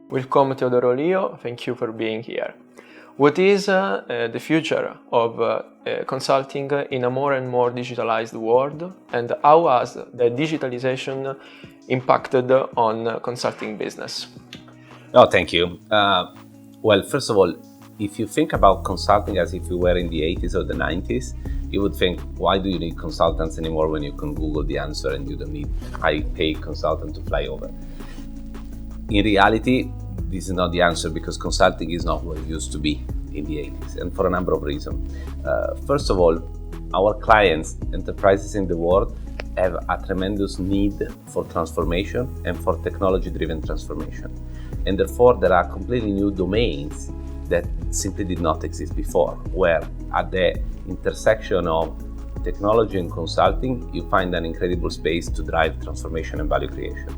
Welcome Teodoro Lio, thank you for being here. What is the future of consulting in a more and more digitalized world, and how has the digitalization impacted on consulting business? Oh, thank you. Well, first of all, if you think about consulting as if you were in the 80s or the 90s, you would think, why do you need consultants anymore when you can Google the answer and you don't need high-paid consultant to fly over? In reality, this is not the answer, because consulting is not what it used to be in the 80s, and for a number of reasons. First of all, our clients, enterprises in the world, have a tremendous need for transformation and for technology-driven transformation. And therefore, there are completely new domains that simply did not exist before, where at the intersection of technology and consulting, you find an incredible space to drive transformation and value creation.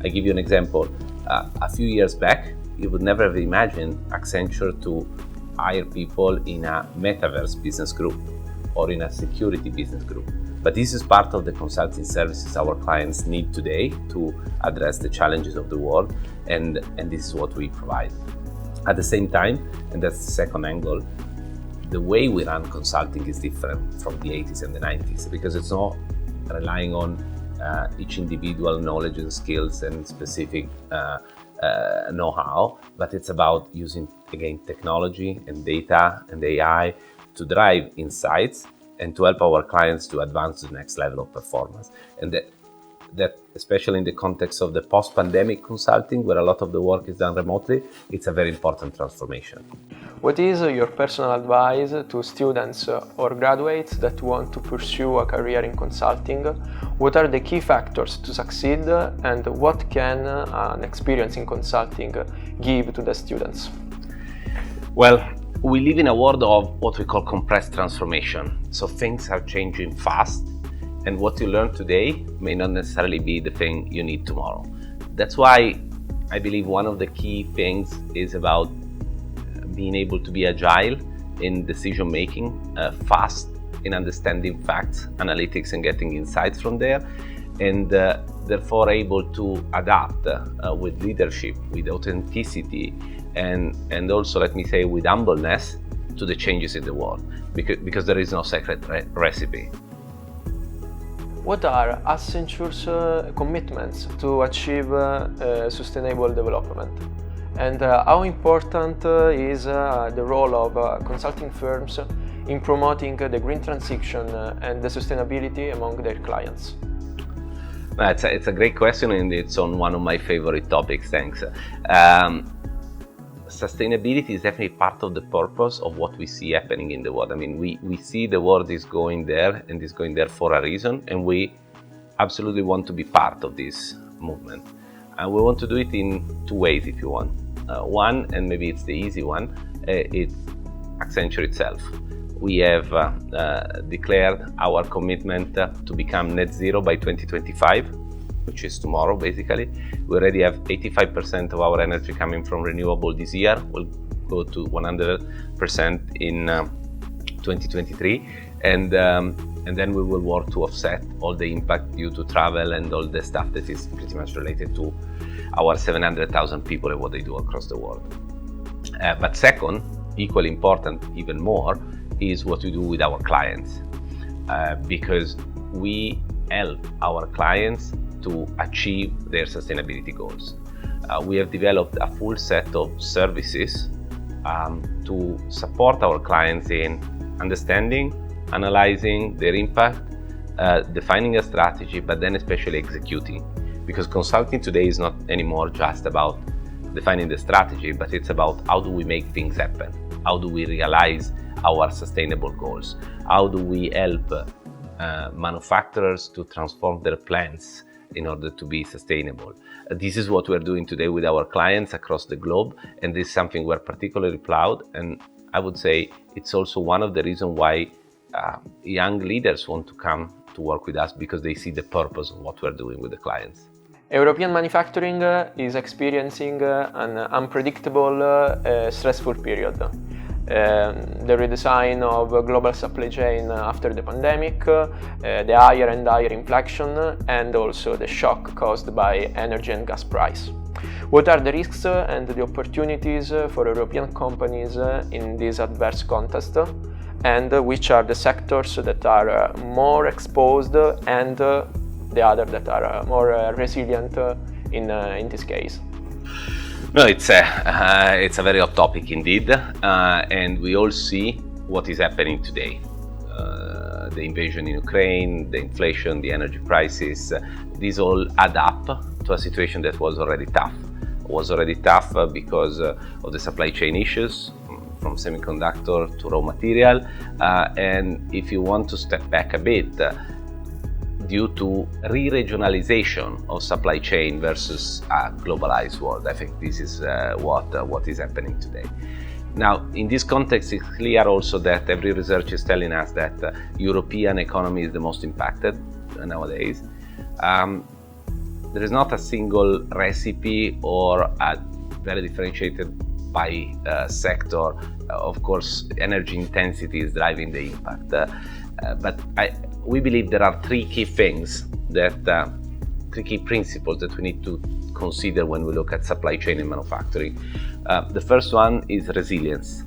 I give you an example. A few years back, you would never have imagined Accenture to hire people in a metaverse business group or in a security business group. But this is part of the consulting services our clients need today to address the challenges of the world, and this is what we provide. At the same time, and that's the second angle, the way we run consulting is different from the 80s and the 90s, because it's not relying on each individual knowledge and skills and specific know-how, but it's about using, again, technology and data and AI to drive insights and to help our clients to advance to the next level of performance. And that especially in the context of the post-pandemic consulting, where a lot of the work is done remotely, it's a very important transformation. What is your personal advice to students or graduates that want to pursue a career in consulting? What are the key factors to succeed, and what can an experience in consulting give to the students? Well, we live in a world of what we call compressed transformation. So things are changing fast, and what you learn today may not necessarily be the thing you need tomorrow. That's why I believe one of the key things is about being able to be agile in decision making, fast in understanding facts, analytics, and getting insights from there, and therefore able to adapt with leadership, with authenticity, and also, let me say, with humbleness to the changes in the world, because there is no secret recipe. What are Accenture's commitments to achieve sustainable development? And how important is the role of consulting firms in promoting the green transition and the sustainability among their clients? It's a great question, and it's on one of my favorite topics, thanks. Sustainability is definitely part of the purpose of what we see happening in the world. I mean, we see the world is going there, and is going there for a reason, and we absolutely want to be part of this movement. And we want to do it in two ways, if you want. One, and maybe it's the easy one, it's Accenture itself. We have declared our commitment to become net zero by 2025, which is tomorrow, basically. We already have 85% of our energy coming from renewable this year. We'll go to 100% in 2023, and then we will work to offset all the impact due to travel and all the stuff that is pretty much related to our 700,000 people and what they do across the world. But second, equally important, even more, is what we do with our clients, because we help our clients to achieve their sustainability goals. We have developed a full set of services to support our clients in understanding, analyzing their impact, defining a strategy, but then especially executing. Because consulting today is not anymore just about defining the strategy, but it's about how do we make things happen? How do we realize our sustainable goals? How do we help manufacturers to transform their plants in order to be sustainable? This is what we're doing today with our clients across the globe, and this is something we're particularly proud, and I would say it's also one of the reasons why young leaders want to come to work with us, because they see the purpose of what we're doing with the clients. European manufacturing is experiencing an unpredictable, stressful period. The redesign of global supply chain after the pandemic, the higher and higher inflation, and also the shock caused by energy and gas price. What are the risks and the opportunities for European companies in this adverse context, and which are the sectors that are more exposed and the other that are more resilient in this case? No, it's a very hot topic indeed, and we all see what is happening today. The invasion in Ukraine, the inflation, the energy prices, these all add up to a situation that was already tough. It was already tough because of the supply chain issues, from semiconductor to raw material, and if you want to step back a bit, due to re-regionalization of supply chain versus a globalized world. I think this is what is happening today. Now, in this context, it's clear also that every research is telling us that European economy is the most impacted nowadays. There is not a single recipe or a very differentiated by sector. Of course, energy intensity is driving the impact. But we believe there are three key things three key principles that we need to consider when we look at supply chain and manufacturing. The first one is resilience.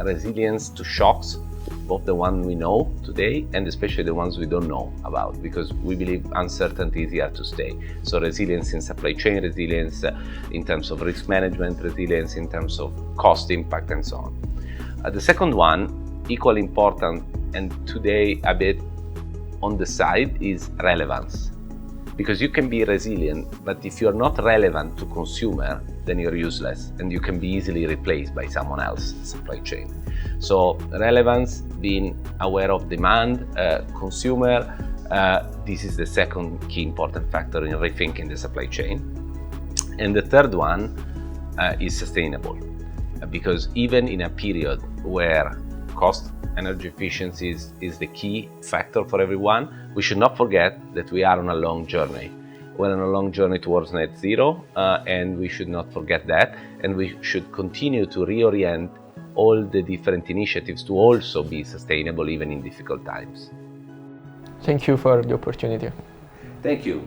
Resilience to shocks, both the ones we know today and especially the ones we don't know about, because we believe uncertainty is here to stay. So resilience in supply chain, resilience in terms of risk management, resilience in terms of cost impact and so on. The second one, equally important and today a bit on the side, is relevance. Because you can be resilient, but if you're not relevant to consumer, then you're useless and you can be easily replaced by someone else's supply chain. So relevance, being aware of demand, consumer, this is the second key important factor in rethinking the supply chain. And the third one is sustainable, because even in a period where cost, energy efficiency is the key factor for everyone, we should not forget that we are on a long journey. We're on a long journey towards net zero, and we should not forget that, and we should continue to reorient all the different initiatives to also be sustainable even in difficult times. Thank you for the opportunity. Thank you.